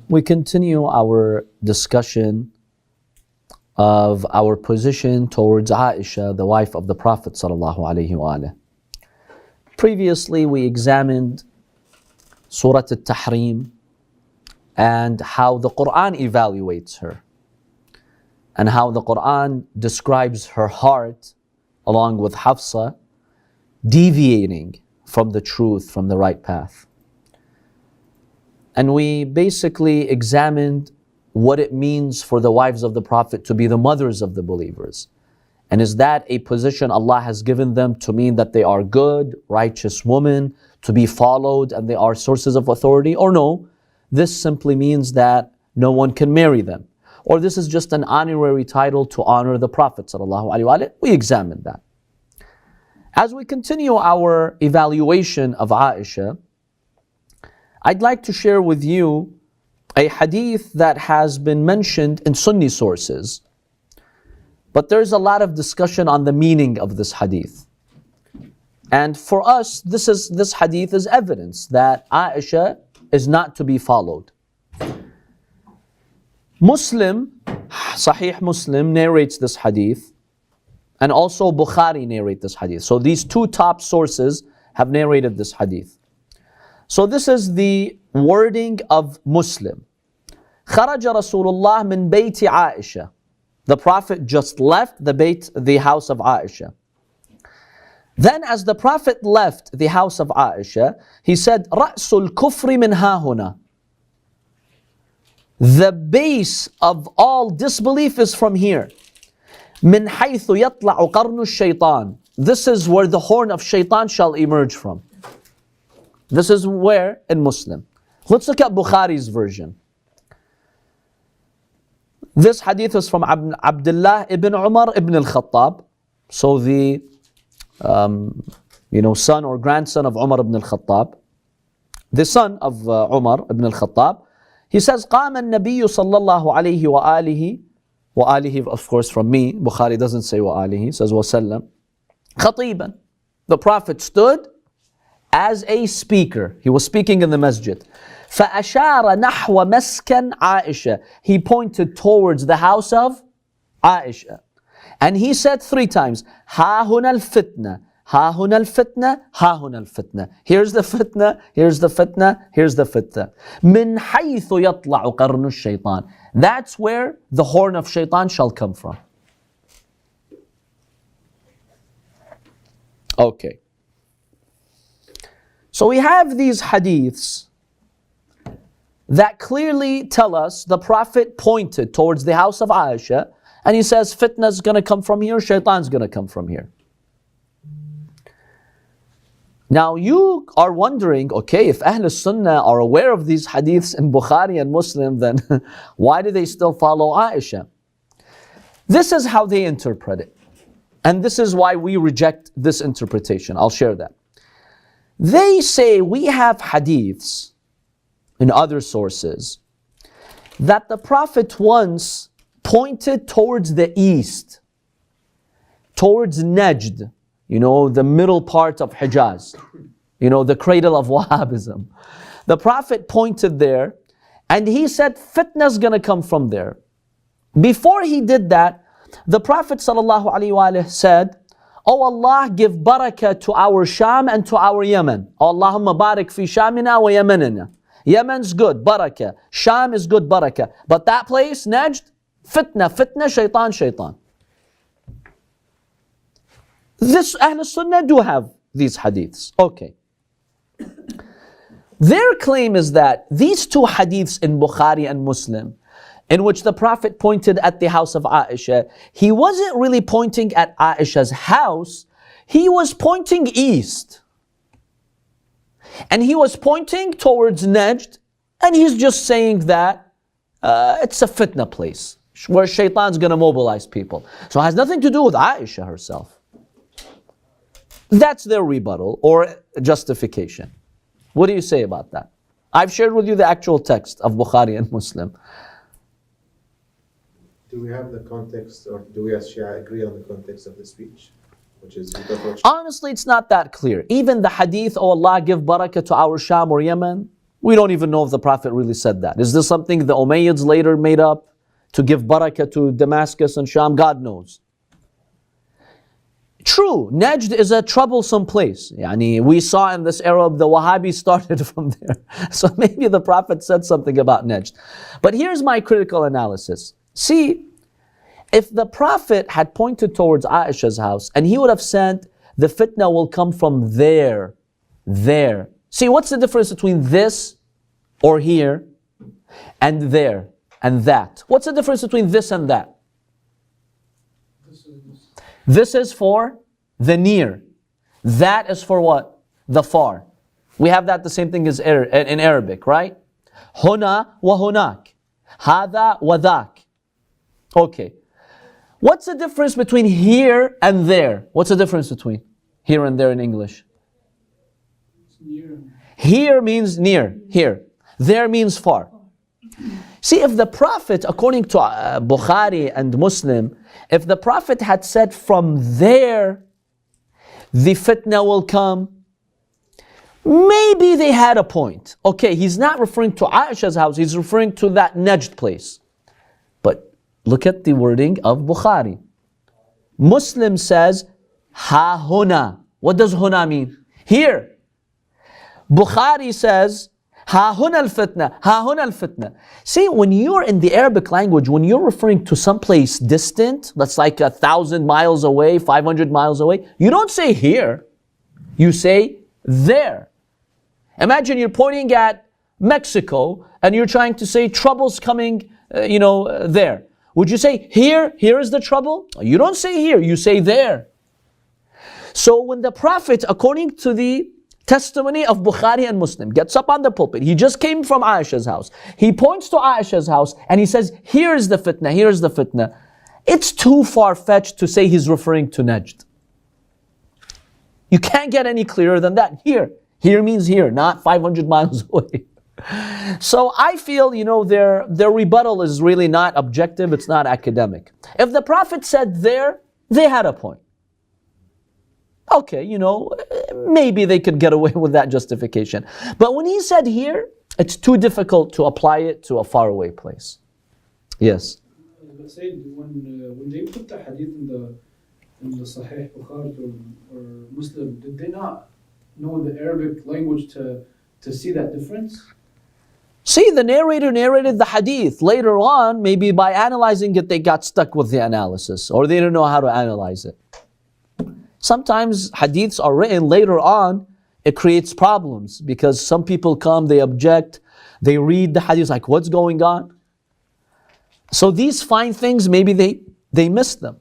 We continue our discussion of our position towards Ayesha, the wife of the Prophet ﷺ. Previously, we examined Surah Al-Tahrim and how the Quran evaluates her, and how the Quran describes her heart, along with Hafsa, deviating from the truth, from the right path. And we basically examined what it means for the wives of the Prophet to be the mothers of the believers. And is that a position Allah has given them to mean that they are good, righteous women, to be followed, and they are sources of authority? Or no, this simply means that no one can marry them. Or this is just an honorary title to honor the Prophet ﷺ. We examined that. As we continue our evaluation of Ayesha, I'd like to share with you a hadith that has been mentioned in Sunni sources, but there's a lot of discussion on the meaning of this hadith. And for us, this hadith is evidence that Ayesha is not to be followed. Muslim, Sahih Muslim narrates this hadith, and also Bukhari narrate this hadith. So these two top sources have narrated this hadith. So this is the wording of Muslim. خرج رسول الله من بيت عائشة. The Prophet just left the house of Ayesha. Then as the Prophet left the house of Ayesha, he said, رأس الكفر من ها هنا. The base of all disbelief is from here. من حيث يطلع قرن الشيطان. This is where the horn of shaitan shall emerge from. This is where in Muslim. Let's look at Bukhari's version. This hadith is from Abdullah ibn Umar ibn al-Khattab. So the son or grandson of Umar ibn al-Khattab. The son of Umar ibn al-Khattab. He says, قام النبي صلى الله عليه وآله, of course from me, Bukhari doesn't say وآله, he says وسلم. خطيبا. The Prophet stood as a speaker. He was speaking in the masjid. فأشار نحو مسكن عائشة. He pointed towards the house of Ayesha. And he said 3 times, ها هنا الفتنة, ها هنا الفتنة, ها هنا الفتنة. Here's the fitna, here's the fitna, here's the fitna. من حيث يطلع قرن الشيطان. That's where the horn of shaitan shall come from. Okay. So we have these hadiths that clearly tell us the Prophet pointed towards the house of Ayesha, and he says fitna is going to come from here, shaitan's going to come from here. Now you are wondering, okay, if Ahl Sunnah are aware of these hadiths in Bukhari and Muslim, then why do they still follow Ayesha? This is how they interpret it. And this is why we reject this interpretation. I'll share that. They say we have hadiths in other sources that the Prophet once pointed towards the east, towards Najd, the middle part of Hijaz, the cradle of Wahhabism. The Prophet pointed there and he said fitna is going to come from there. Before he did that, the Prophet ﷺ said, Oh Allah, give barakah to our Sham and to our Yemen. Allahumma barik fi Shamina wa Yemenina. Yemen's good, barakah. Sham is good, barakah. But that place, Najd, fitna, shaitan, shaitan. This Ahl Sunnah do have these hadiths. Okay. Their claim is that these 2 hadiths in Bukhari and Muslim, in which the Prophet pointed at the house of Ayesha, he wasn't really pointing at Ayesha's house, he was pointing east. And he was pointing towards Najd, and he's just saying that it's a fitna place, where shaitan's going to mobilize people. So it has nothing to do with Ayesha herself. That's their rebuttal or justification. What do you say about that? I've shared with you the actual text of Bukhari and Muslim. Do we have the context, or do we as Shia agree on the context of the speech? Which is honestly, it's not that clear. Even the hadith, oh Allah, give barakah to our Sham or Yemen, We don't even know if the Prophet really said that. Is this something the Umayyads later made up to give barakah to Damascus and Sham? God knows. True, Najd is a troublesome place. We saw in this era the Wahhabis started from there. So maybe the Prophet said something about Najd. But here's my critical analysis. See, if the Prophet had pointed towards Aisha's house and he would have said, the fitna will come from there. See, what's the difference between this or here and there and that? What's the difference between this and that? This is for the near. That is for what? The far. We have that the same thing as in Arabic, right? Huna wa hunak. Hada wa dhak. Okay. What's the difference between here and there? What's the difference between here and there in English? Here means near, here. There means far. See, if the Prophet, according to Bukhari and Muslim, if the Prophet had said from there, the fitna will come, maybe they had a point. Okay, he's not referring to Aisha's house, he's referring to that Najd place. But look at the wording of Bukhari. Muslim says, ha huna. What does huna mean? Here. Bukhari says, ha huna al-fitna, ha huna al-fitna. See, when you're in the Arabic language, when you're referring to some place distant, that's like 1,000 miles away, 500 miles away, you don't say here, you say there. Imagine you're pointing at Mexico and you're trying to say trouble's coming, there. Would you say here is the trouble? You don't say here, you say there. So when the Prophet, according to the testimony of Bukhari and Muslim, gets up on the pulpit, he just came from Aisha's house, he points to Aisha's house and he says, here's the fitna. It's too far-fetched to say he's referring to Najd. You can't get any clearer than that. Here means here, not 500 miles away. So I feel, their rebuttal is really not objective, it's not academic. If the Prophet said there, they had a point. Okay, maybe they could get away with that justification. But when he said here, it's too difficult to apply it to a faraway place. Yes? But Said, when they put the hadith in the Sahih Bukhari or Muslim, did they not know the Arabic language to see that difference? See, the narrator narrated the hadith. Later on, maybe by analyzing it, they got stuck with the analysis, or they didn't know how to analyze it. Sometimes hadiths are written later on, it creates problems because some people come, they object, they read the hadith like, what's going on? So these fine things, maybe they missed them.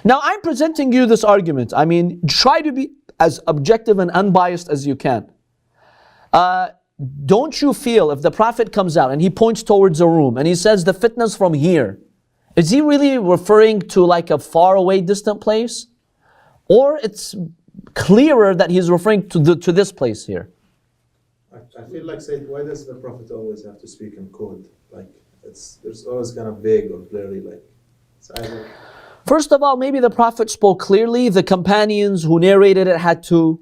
Now I'm presenting you this argument. Try to be as objective and unbiased as you can. Don't you feel if the Prophet comes out and he points towards a room and he says the fitna's from here, is he really referring to like a far away distant place? Or it's clearer that he's referring to this place here? I feel like saying, why does the Prophet always have to speak in code? There's always kind of vague or blurry, it's either. First of all, maybe the Prophet spoke clearly. The companions who narrated it had to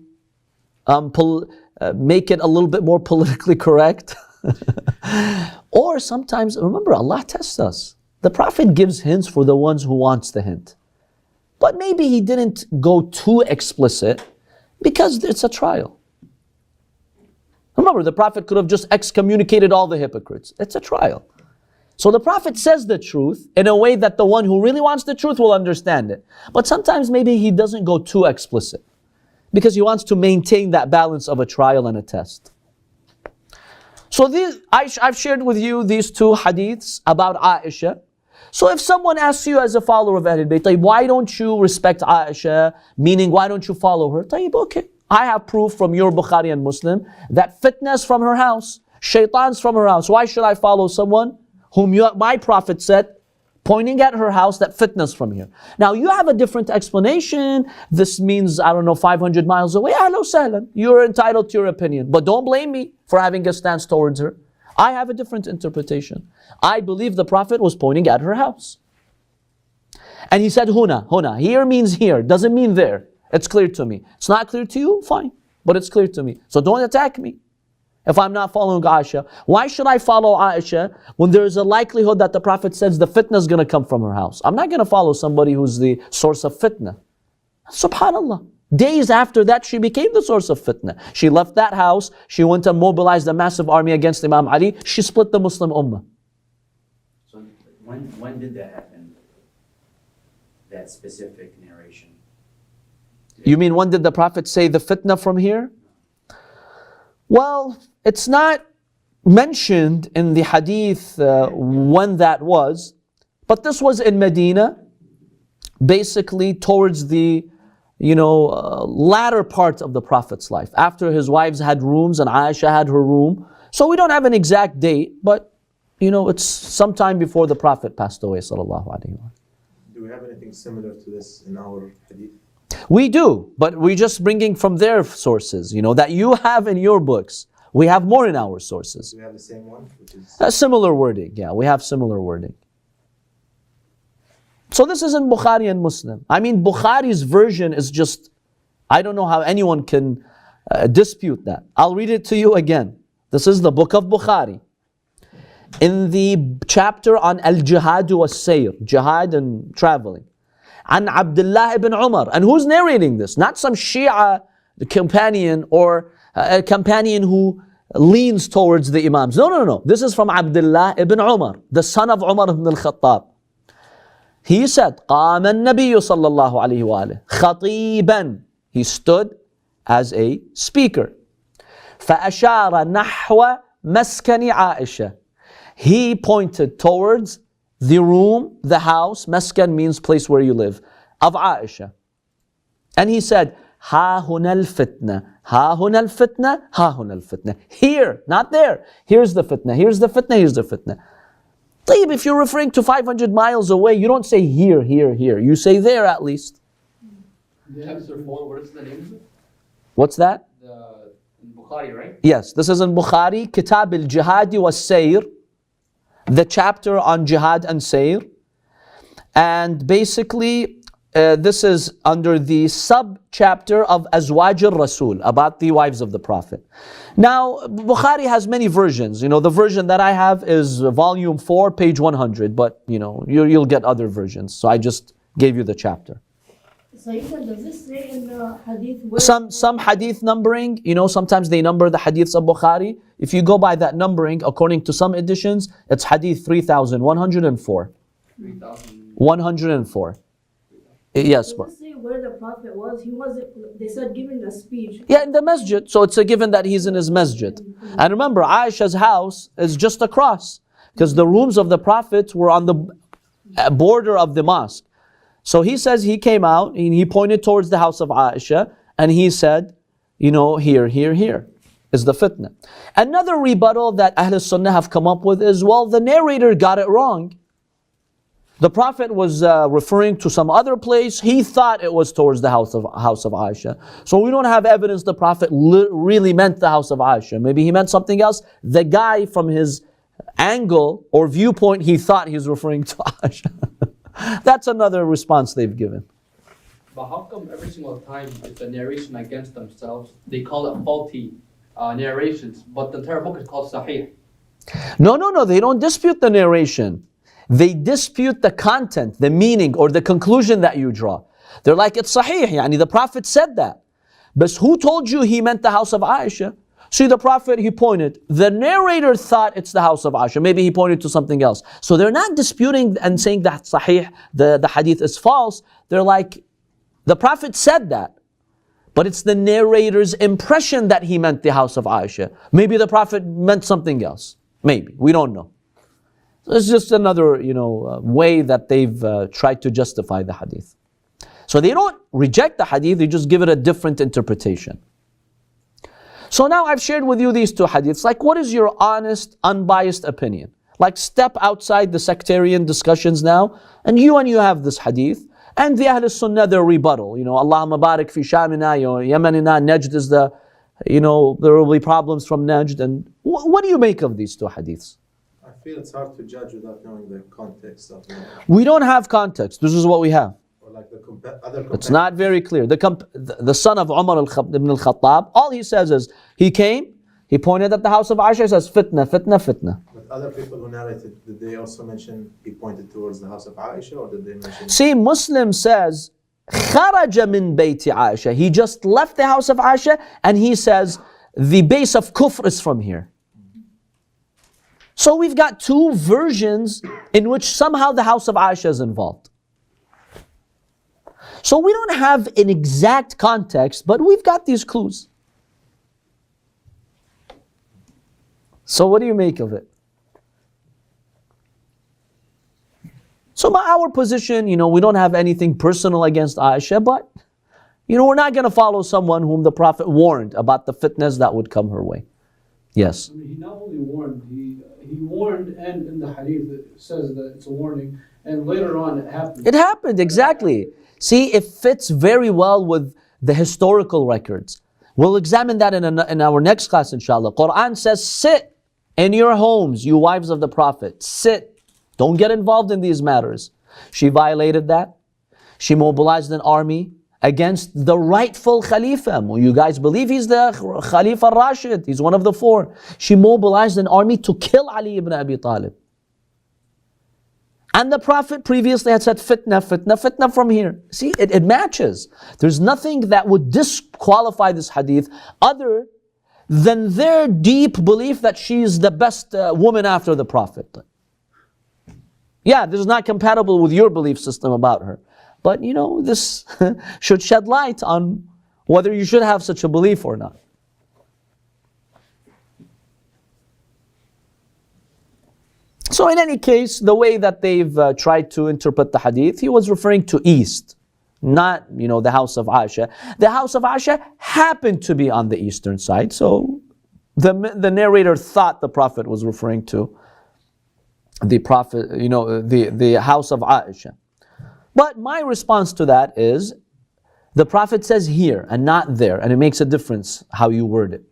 make it a little bit more politically correct. Or sometimes, remember, Allah tests us. The Prophet gives hints for the ones who wants the hint. But maybe he didn't go too explicit because it's a trial. Remember, the Prophet could have just excommunicated all the hypocrites. It's a trial. So the Prophet says the truth in a way that the one who really wants the truth will understand it. But sometimes maybe he doesn't go too explicit because he wants to maintain that balance of a trial and a test. So I've shared with you these two hadiths about Aisha. So if someone asks you as a follower of Ahlul Bayt, why don't you respect Aisha? Meaning, why don't you follow her? Okay, I have proof from your Bukhari and Muslim that fitna's from her house, shaitan's from her house. Why should I follow someone whom my Prophet said, pointing at her house, that fitna's from here? Now you have a different explanation. This means, 500 miles away. Ahlan wa sahlan. You're entitled to your opinion. But don't blame me for having a stance towards her. I have a different interpretation. I believe the Prophet was pointing at her house. And he said, huna. Here means here, doesn't mean there. It's clear to me. It's not clear to you? Fine. But it's clear to me. So don't attack me. if I'm not following Ayesha? Why should I follow Ayesha when there is a likelihood that the Prophet says the fitna is going to come from her house? I'm not going to follow somebody who's the source of fitna. Subhanallah. Days after that, she became the source of fitna. She left that house, she went and mobilized a massive army against Imam Ali, she split the Muslim Ummah. So when did that happen? That specific narration? You mean when did the Prophet say the fitna from here? Well, it's not mentioned in the hadith when that was, but this was in Medina, basically towards the latter part of the Prophet's life, after his wives had rooms and Ayesha had her room. So we don't have an exact date, but it's sometime before the Prophet passed away, sallallahu alaihi wasallam. Do we have anything similar to this in our hadith? We do, but we're just bringing from their sources, that you have in your books. We have more in our sources. Do we have the same one? Which is A similar wording, yeah, we have similar wording. So this is in Bukhari and Muslim. I mean, Bukhari's version is just, I don't know how anyone can dispute that. I'll read it to you again. This is the book of Bukhari. In the chapter on al-jihad wa sayr, jihad and traveling. An Abdullah ibn Umar. And who's narrating this? Not some Shia companion or a companion who leans towards the Imams. No. This is from Abdullah ibn Umar, the son of Umar ibn al-Khattab. He said, قام النبي صلى الله عليه وآله خطيبا. He stood as a speaker. فأشار نحو مسكن عائشة. He pointed towards the room, the house. Maskan means place where you live, of Ayesha. And he said, ها هنا الفتنة, ها هنا الفتنة, ها هنا الفتنة. Here, not there. Here's the fitna, here's the fitna, here's the fitna. طيب, if you're referring to 500 miles away, you don't say here, here, here. You say there at least. The answer 4, what is the name of it? What's that? In Bukhari, right? Yes, this is in Bukhari, Kitab al-Jihad wa Sayr, the chapter on jihad and sayr. And basically, this is under the sub-chapter of Azwaj al-Rasul, about the wives of the Prophet. Now, Bukhari has many versions. The version that I have is volume 4, page 100, but you'll get other versions. So I just gave you the chapter. So you said, does this say in the hadith where Some hadith numbering, sometimes they number the hadiths of Bukhari. If you go by that numbering, according to some editions, it's hadith 3104. 104. Yes, does bro. it say where the Prophet was? He wasn't, they said giving a speech. Yeah, in the masjid. So it's a given that he's in his masjid. And remember, Aisha's house is just across, because the rooms of the Prophet were on the border of the mosque. So he says he came out and he pointed towards the house of Ayesha and he said, here, here, here is the fitna. Another rebuttal that Ahl Sunnah have come up with is, well, the narrator got it wrong. The Prophet was referring to some other place. He thought it was towards the house of Ayesha. So we don't have evidence the Prophet really meant the house of Ayesha. Maybe he meant something else. The guy, from his angle or viewpoint, he thought he was referring to Ayesha. That's another response they've given. But how come every single time it's a narration against themselves, they call it faulty narrations, but the entire book is called Sahih? No, they don't dispute the narration. They dispute the content, the meaning, or the conclusion that you draw. They're like, it's Sahih, yani the Prophet said that. But who told you he meant the house of Ayesha? See, the Prophet, he pointed. The narrator thought it's the house of Ayesha. Maybe he pointed to something else. So they're not disputing and saying that Sahih, the hadith is false. They're like, the Prophet said that. But it's the narrator's impression that he meant the house of Ayesha. Maybe the Prophet meant something else. Maybe. We don't know. So it's just another, way that they've tried to justify the hadith. So they don't reject the hadith, they just give it a different interpretation. So now I've shared with you these two hadiths. Like, what is your honest, unbiased opinion? Like, step outside the sectarian discussions now, and you have this hadith, and the Ahl Sunnah, their rebuttal. Allahumma barik fi Shamina, Yemenina, Najd is the, there will be problems from Najd. And what do you make of these two hadiths? I feel it's hard to judge without knowing the context of it. We don't have context. This is what we have. Or like the other It's not very clear. The son of Umar ibn al-Khattab, all he says is, he came, He pointed at the house of Aisha, says fitna, fitna, fitna. But other people who narrated, did they also mention he pointed towards the house of Aisha, or did they mention? See, Muslim says, خرج من بيت Aisha. He just left the house of Aisha, and he says, the base of kufr is from here. So we've got two versions in which somehow the house of Aisha is involved. So we don't have an exact context, but we've got these clues. So what do you make of it? So our position, we don't have anything personal against Ayesha, but, we're not going to follow someone whom the Prophet warned about the fitnas that would come her way. Yes. I mean, he not only warned, he warned, and in the hadith it says that it's a warning, and later on it happened. It happened, exactly. See, it fits very well with the historical records. We'll examine that in our next class, inshallah. Quran says, sit in your homes, you wives of the Prophet. Sit. Don't get involved in these matters. She violated that. She mobilized an army against the rightful Khalifa. You guys believe he's the Khalifa Rashid. He's one of the four. She mobilized an army to kill Ali ibn Abi Talib. And the Prophet previously had said, fitna, fitna, fitna from here. See, it matches. There's nothing that would disqualify this hadith other than their deep belief that she's the best woman after the Prophet. Yeah, this is not compatible with your belief system about her. But, this should shed light on whether you should have such a belief or not. So in any case, the way that they've tried to interpret the hadith, he was referring to east, not, the house of Aisha. The house of Aisha happened to be on the eastern side, so the narrator thought the Prophet was referring to the Prophet, the house of Aisha. But my response to that is, the Prophet says here and not there, and it makes a difference how you word it.